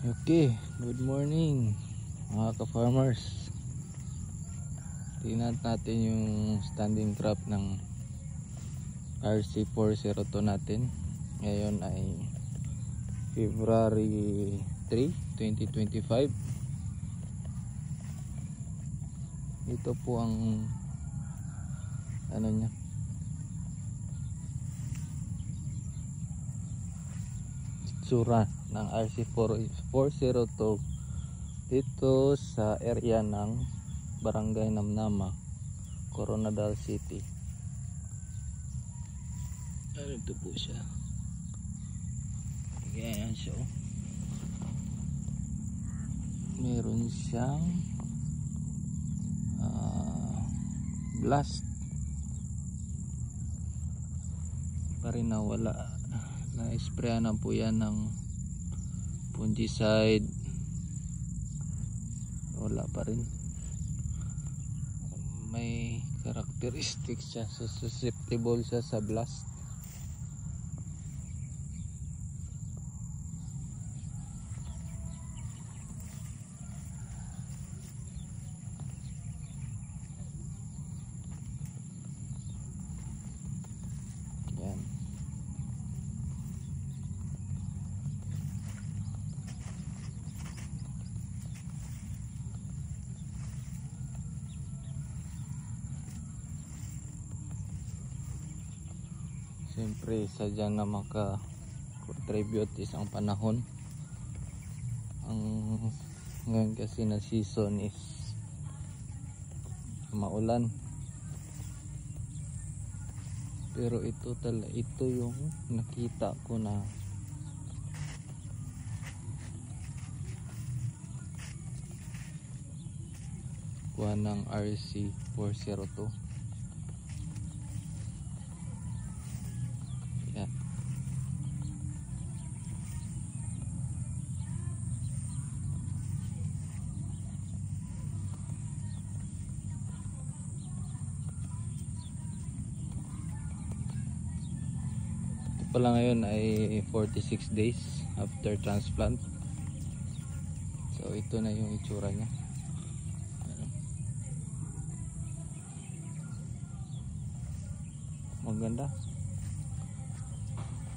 Okay, good morning mga ka-farmers. Tingnan natin yung standing crop ng RC402 natin. Ngayon ay February 3, 2025. Ito po ang ano niya, itsura ng RC402 dito sa area ng Barangay Namnama, Coronadal City. Ito po siya. Ayan siya. Meron siyang blast pa rin na wala. Na-sprayan na po yan ng fungicide, wala pa rin. May characteristics siya, so susceptible siya sa blast. Yan. Siyempre sadya na maka-contribute isang panahon. Ang ngayon kasi na season is maulan. Pero ito yung nakita ko na kuha ng RC402. Yan. Ito pala ngayon ay 46 days after transplant. So ito na yung itsura niya. Maganda,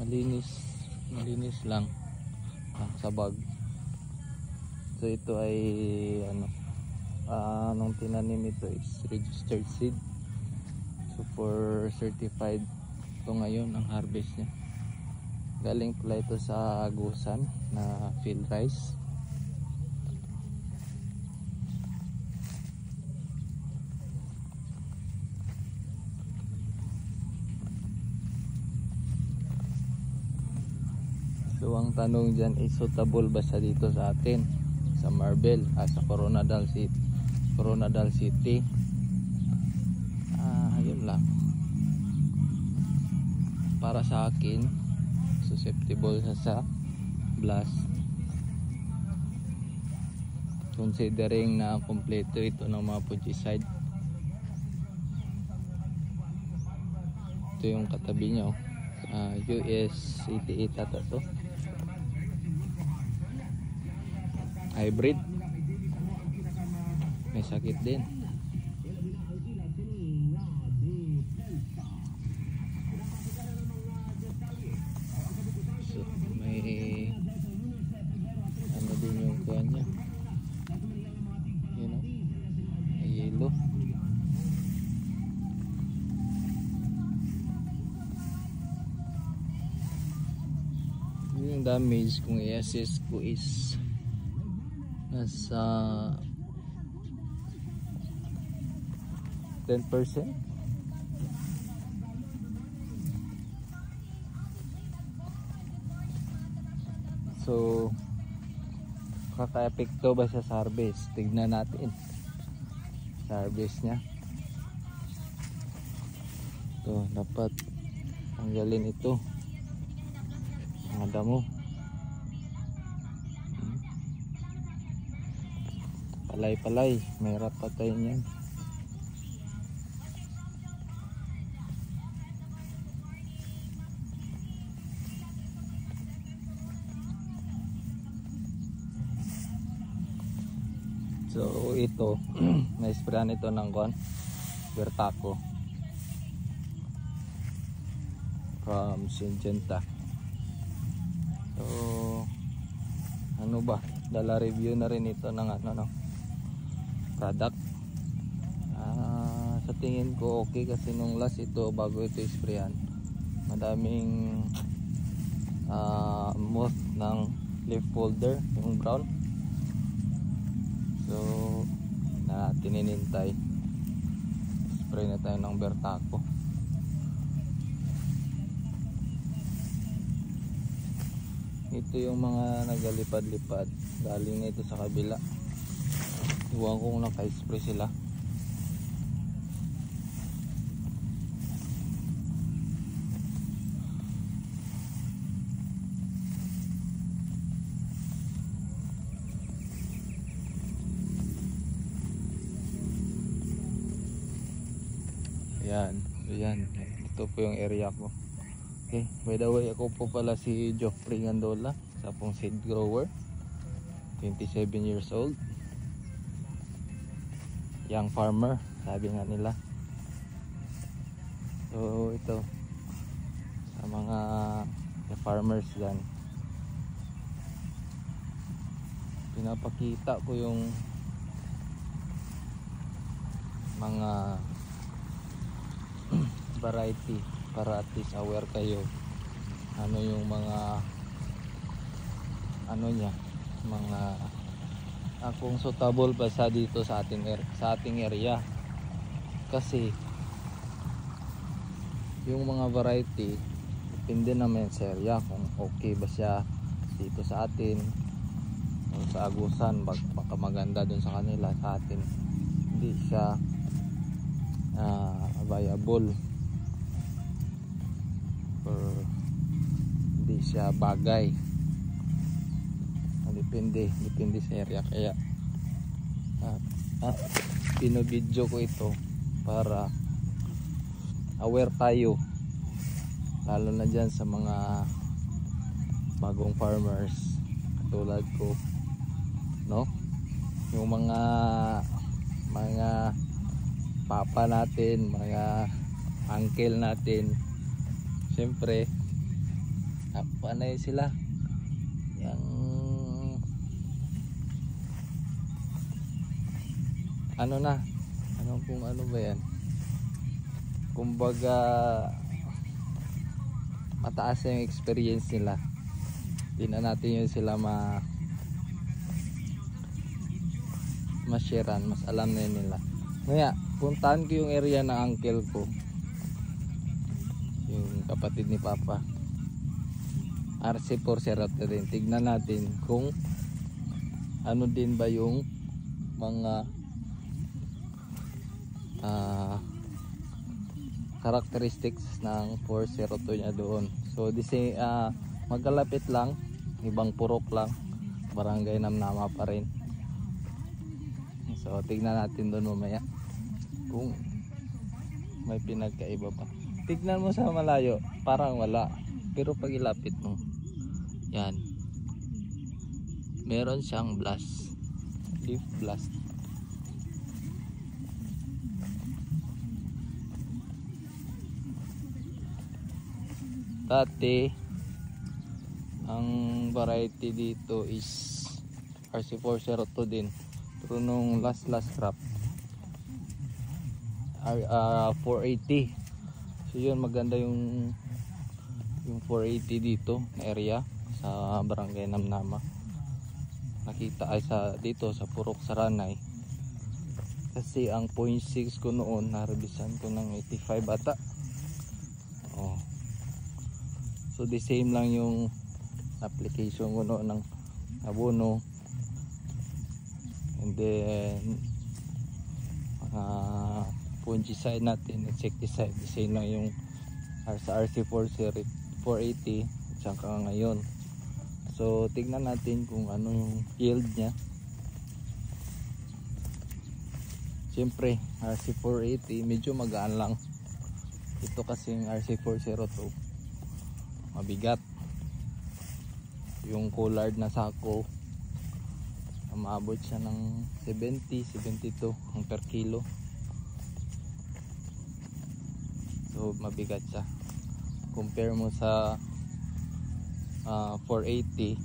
malinis lang sa bag. So ito ay anong tinanim ito is registered seed, so for certified ito ngayon ang harvest niya. Galing pala ito sa Agusan na field rice. So ang tanong dyan is suitable ba siya dito sa atin sa Marbel, sa Coronadal City. Yun lang. Para sa akin susceptible siya sa blast, considering na kompleto ito ng mga fungicide. Ito yung katabi niya, US 88 ata to, hybrid, may sakit din. So may ano din yung kuha niya, may yellow. Yung damage kung i-assess ko is nasa 10%. So kaka-epekto ba siya sa harvest? Tignan natin sa harvest nya. Ito dapat tanggalin ito, mga damo. Palay, may rat patayin yan. So ito na-sprayan ito ng Vertaco from Syngenta. So ano ba, dala review na rin ito ng product. Sa tingin ko okay, kasi nung last ito bago ito isprayan, madaming moth ng leaf folder, yung brown. So na tininintay, spray na tayo ng Vertaco. Ito yung mga nagalipad-lipad, galing na ito sa kabila. Iwan ko kung naka-spray sila. Ayan, ito po yung area ko. Okay, by the way, ako po pala si Geoffrey Gandola, isa pong seed grower, 27 years old, young farmer, sabi nga nila. So ito, sa mga farmers dyan, pinapakita ko yung mga variety para at least aware kayo ano yung mga mga kung suitable ba sa dito sa ating area. Kasi yung mga variety depende naman sa area kung okay ba siya dito sa atin o sa Agusan, baka maganda dun sa kanila, sa atin hindi siya viable or hindi siya bagay. Depende sa area. Kaya pinobidyo ko ito para aware tayo, lalo na dyan sa mga bagong farmers katulad ko, no? Yung mga papa natin, mga uncle natin, siyempre panay sila yung ano ba yan, kumbaga mataas yung experience nila. Di na natin yun sila ma-sharean, mas alam na yun nila. Kaya puntahan ko yung area ng uncle ko, yung kapatid ni Papa, RC403 din. Tignan natin kung ano din ba yung mga characteristics ng 402 niya doon. So magkalapit lang, ibang purok lang, barangay Namnama pa rin. So tignan natin doon mamaya kung may pinagkaiba pa. Tignan mo sa malayo, parang wala, pero pag ilapit mo, yan, meron siyang leaf blast. Dati ang variety dito is RC402 din, pero nung last crop 480. So yun, maganda yung 480 dito na area sa barangay Namnama. Nakita ay dito sa Purok Saranay. Kasi ang 0.6 ko noon, narebisan ko ng 85 ata. Oh. So the same lang yung application ko noon ng abono. And then fungicide natin, insecticide, the same lang yung sa RC480 tsaka ngayon. So tignan natin kung ano yung yield nya. Siyempre RC480 medyo magaan lang. Ito kasing RC402 mabigat. Yung collard na sako Maabot siya ng 70, 72 ang per kilo. So mabigat siya. Compare mo sa 480,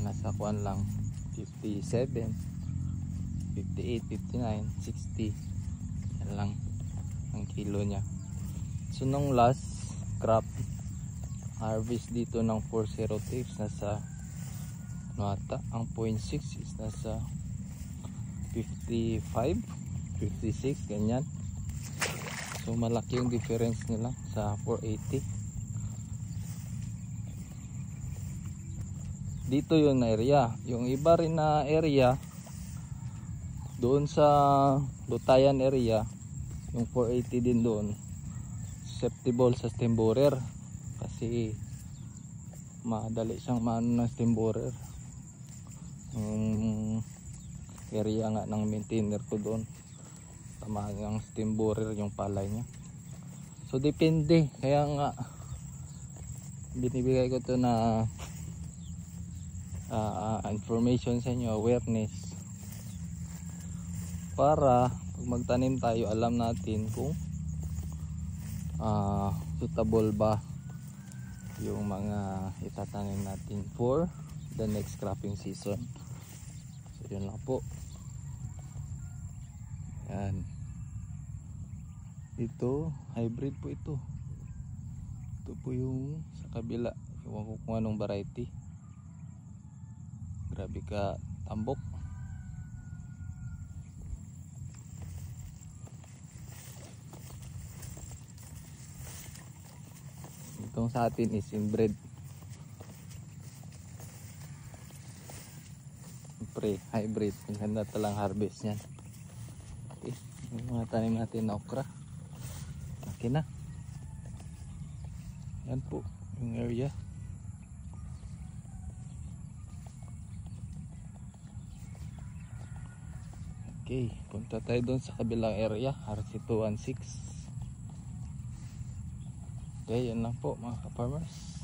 nasa kuan lang 57, 58, 59, 60. Yan lang ang kilo niya. So nung last crop harvest dito ng 403 nasa nata ang 0.6 is nasa 55, 56 ganyan. So malaki yung difference nila sa 480. Dito yung area, yung iba rin na area doon sa Lutayan area, yung 480 din doon susceptible sa stem borer kasi madali siyang maano ng stem borer. Yung area nga ng maintainer ko doon, tamaan ng stem borer yung palay niya. So depende, kaya nga binibigay ko to na information sa inyo, awareness, para pag magtanim tayo alam natin kung suitable ba yung mga itatanim natin for the next cropping season. So yun lang po. Yan. Ito hybrid po ito. Ito po yung sa kabila, ewan ko kung anong variety. Grabe ka tambok. Itong sa atin is inbred. Hybrid, maganda talang harvest yan. Okay, yung mga tanim natin na okra, okay na. Yan po yung area. Okay, punta tayo doon sa kabilang area, RC216. Okay, yan lang po mga ka-farmers.